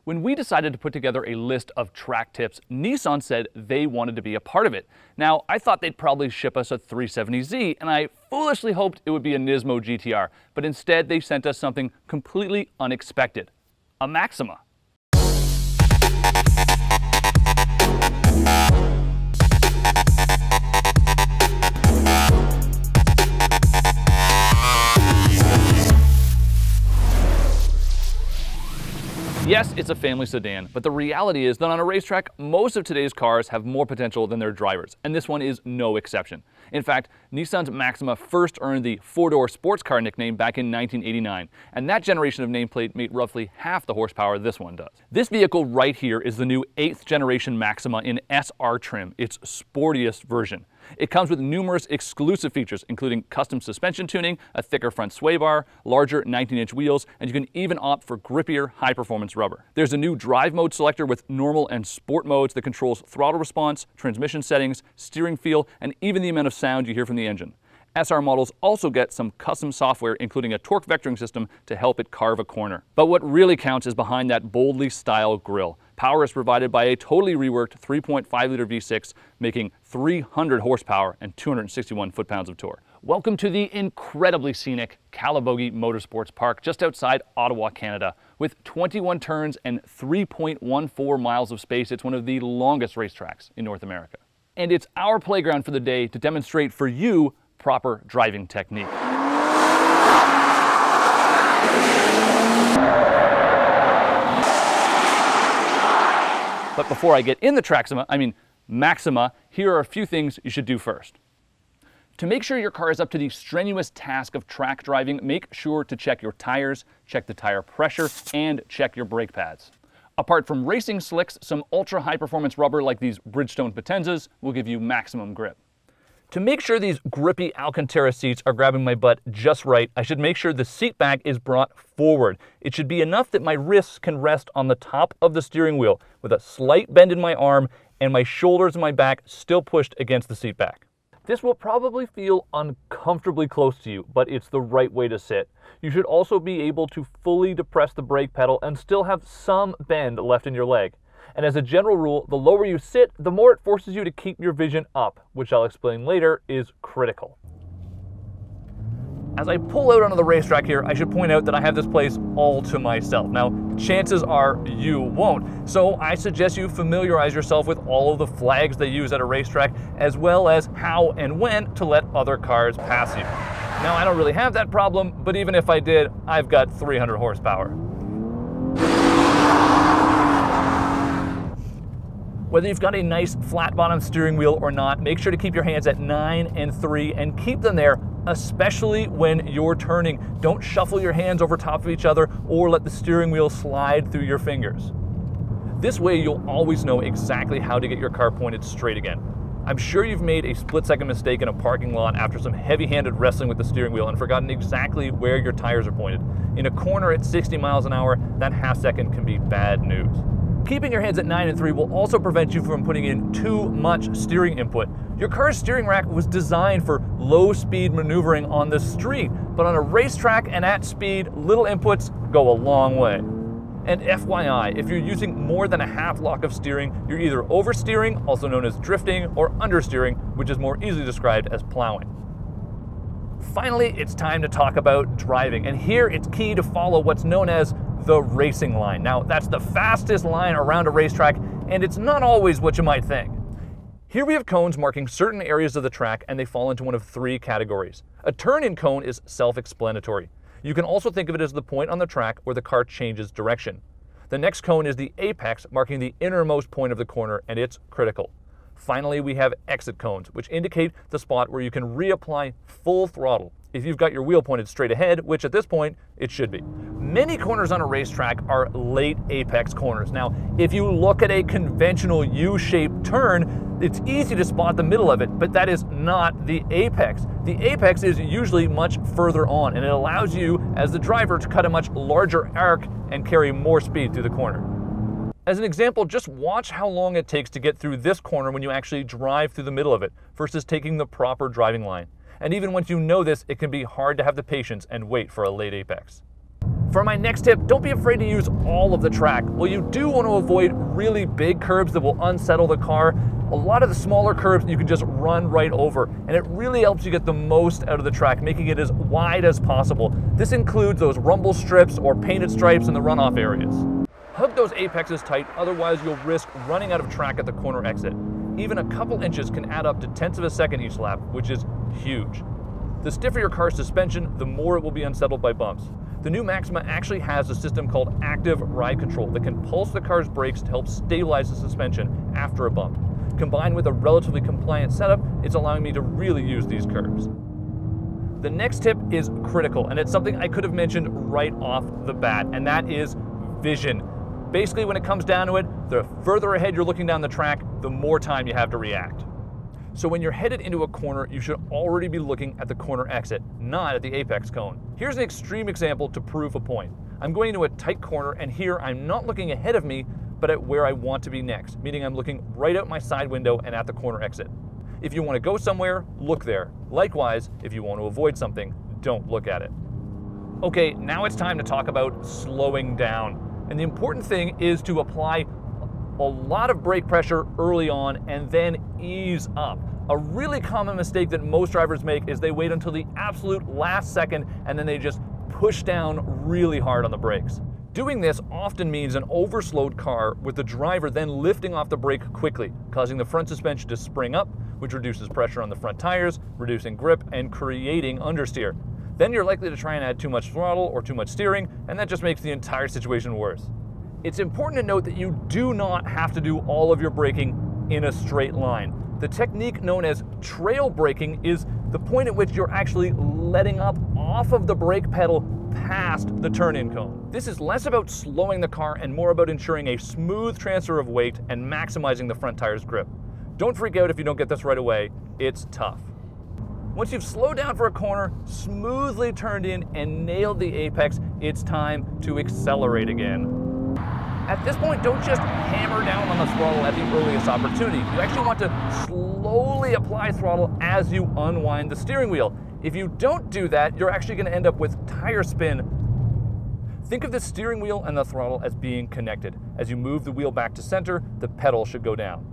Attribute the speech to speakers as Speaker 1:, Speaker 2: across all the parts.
Speaker 1: When we decided to put together a list of track tips, Nissan said they wanted to be a part of it. Now, I thought they'd probably ship us a 370Z, and I foolishly hoped it would be a NISMO GT-R, but instead they sent us something completely unexpected, a Maxima. Yes, it's a family sedan, but the reality is that on a racetrack, most of today's cars have more potential than their drivers, and this one is no exception. In fact, Nissan's Maxima first earned the four-door sports car nickname back in 1989, and that generation of nameplate made roughly half the horsepower this one does. This vehicle right here is the new 8th generation Maxima in SR trim, its sportiest version. It comes with numerous exclusive features, including custom suspension tuning, a thicker front sway bar, larger 19-inch wheels, and you can even opt for grippier, high-performance rubber. There's a new drive mode selector with normal and sport modes that controls throttle response, transmission settings, steering feel, and even the amount of sound you hear from the engine. SR models also get some custom software, including a torque vectoring system to help it carve a corner. But what really counts is behind that boldly styled grille. Power is provided by a totally reworked 3.5-liter V6, making 300 horsepower and 261 foot-pounds of torque. Welcome to the incredibly scenic Calabogie Motorsports Park just outside Ottawa, Canada. With 21 turns and 3.14 miles of space, it's one of the longest racetracks in North America. And it's our playground for the day to demonstrate for you proper driving technique. But before I get in the Maxima, here are a few things you should do first. To make sure your car is up to the strenuous task of track driving, make sure to check your tires, check the tire pressure, and check your brake pads. Apart from racing slicks, some ultra high performance rubber like these Bridgestone Potenzas will give you maximum grip. To make sure these grippy Alcantara seats are grabbing my butt just right, I should make sure the seat back is brought forward. It should be enough that my wrists can rest on the top of the steering wheel with a slight bend in my arm and my shoulders and my back still pushed against the seat back. This will probably feel uncomfortably close to you, but it's the right way to sit. You should also be able to fully depress the brake pedal and still have some bend left in your leg. And as a general rule, the lower you sit, the more it forces you to keep your vision up, which I'll explain later is critical. As I pull out onto the racetrack here, I should point out that I have this place all to myself. Now, chances are you won't. So I suggest you familiarize yourself with all of the flags they use at a racetrack, as well as how and when to let other cars pass you. Now, I don't really have that problem, but even if I did, I've got 300 horsepower. Whether you've got a nice flat bottom steering wheel or not, make sure to keep your hands at 9 and 3 and keep them there, especially when you're turning. Don't shuffle your hands over top of each other or let the steering wheel slide through your fingers. This way you'll always know exactly how to get your car pointed straight again. I'm sure you've made a split-second mistake in a parking lot after some heavy-handed wrestling with the steering wheel and forgotten exactly where your tires are pointed. In a corner at 60 miles an hour, that half second can be bad news. Keeping your hands at 9 and 3 will also prevent you from putting in too much steering input. Your car's steering rack was designed for low-speed maneuvering on the street, but on a racetrack and at speed, little inputs go a long way. And FYI, if you're using more than a half lock of steering, you're either oversteering, also known as drifting, or understeering, which is more easily described as plowing. Finally, it's time to talk about driving, and here it's key to follow what's known as the racing line. Now, that's the fastest line around a racetrack, and it's not always what you might think. Here we have cones marking certain areas of the track, and they fall into one of 3 categories. A turn-in cone is self-explanatory. You can also think of it as the point on the track where the car changes direction. The next cone is the apex, marking the innermost point of the corner, and it's critical. Finally, we have exit cones, which indicate the spot where you can reapply full throttle if you've got your wheel pointed straight ahead, which at this point, it should be. Many corners on a racetrack are late apex corners. Now, if you look at a conventional U-shaped turn, it's easy to spot the middle of it, but that is not the apex. The apex is usually much further on, and it allows you, as the driver, to cut a much larger arc and carry more speed through the corner. As an example, just watch how long it takes to get through this corner when you actually drive through the middle of it versus taking the proper driving line. And even once you know this, it can be hard to have the patience and wait for a late apex. For my next tip, don't be afraid to use all of the track. While you do want to avoid really big curbs that will unsettle the car, a lot of the smaller curbs you can just run right over, and it really helps you get the most out of the track, making it as wide as possible. This includes those rumble strips or painted stripes in the runoff areas. Hug those apexes tight, otherwise you'll risk running out of track at the corner exit. Even a couple inches can add up to tenths of a second each lap, which is huge. The stiffer your car's suspension, the more it will be unsettled by bumps. The new Maxima actually has a system called active ride control that can pulse the car's brakes to help stabilize the suspension after a bump. Combined with a relatively compliant setup, it's allowing me to really use these curbs. The next tip is critical, and it's something I could have mentioned right off the bat, and that is vision. Basically, when it comes down to it, the further ahead you're looking down the track, the more time you have to react. So when you're headed into a corner, you should already be looking at the corner exit, not at the apex cone. Here's an extreme example to prove a point. I'm going into a tight corner, and here I'm not looking ahead of me, but at where I want to be next, meaning I'm looking right out my side window and at the corner exit. If you want to go somewhere, look there. Likewise, if you want to avoid something, don't look at it. Okay, now it's time to talk about slowing down. And the important thing is to apply a lot of brake pressure early on and then ease up. A really common mistake that most drivers make is they wait until the absolute last second and then they just push down really hard on the brakes. Doing this often means an overslowed car with the driver then lifting off the brake quickly, causing the front suspension to spring up, which reduces pressure on the front tires, reducing grip and creating understeer. Then you're likely to try and add too much throttle or too much steering, and that just makes the entire situation worse. It's important to note that you do not have to do all of your braking in a straight line. The technique known as trail braking is the point at which you're actually letting up off of the brake pedal past the turn-in cone. This is less about slowing the car and more about ensuring a smooth transfer of weight and maximizing the front tire's grip. Don't freak out if you don't get this right away, it's tough. Once you've slowed down for a corner, smoothly turned in, and nailed the apex, it's time to accelerate again. At this point, don't just hammer down on the throttle at the earliest opportunity. You actually want to slowly apply throttle as you unwind the steering wheel. If you don't do that, you're actually going to end up with tire spin. Think of the steering wheel and the throttle as being connected. As you move the wheel back to center, the pedal should go down.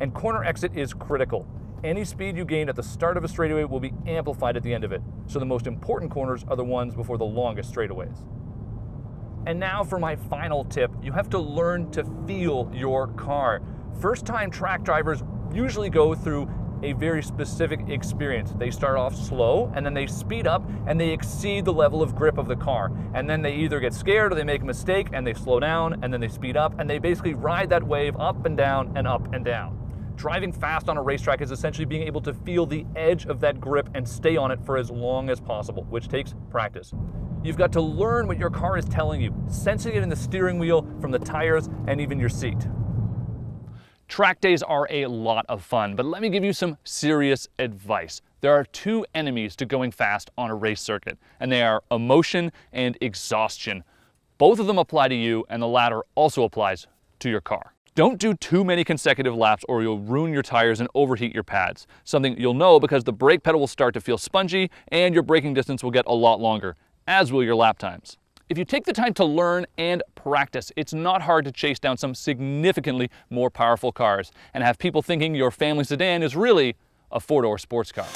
Speaker 1: And corner exit is critical. Any speed you gain at the start of a straightaway will be amplified at the end of it. So the most important corners are the ones before the longest straightaways. And now for my final tip, you have to learn to feel your car. First-time track drivers usually go through a very specific experience. They start off slow, and then they speed up, and they exceed the level of grip of the car. And then they either get scared or they make a mistake, and they slow down, and then they speed up, and they basically ride that wave up and down and up and down. Driving fast on a racetrack is essentially being able to feel the edge of that grip and stay on it for as long as possible, which takes practice. You've got to learn what your car is telling you, sensing it in the steering wheel, from the tires, and even your seat. Track days are a lot of fun, but let me give you some serious advice. There are two enemies to going fast on a race circuit, and they are emotion and exhaustion. Both of them apply to you, and the latter also applies to your car. Don't do too many consecutive laps or you'll ruin your tires and overheat your pads. Something you'll know because the brake pedal will start to feel spongy and your braking distance will get a lot longer, as will your lap times. If you take the time to learn and practice, it's not hard to chase down some significantly more powerful cars and have people thinking your family sedan is really a four-door sports car.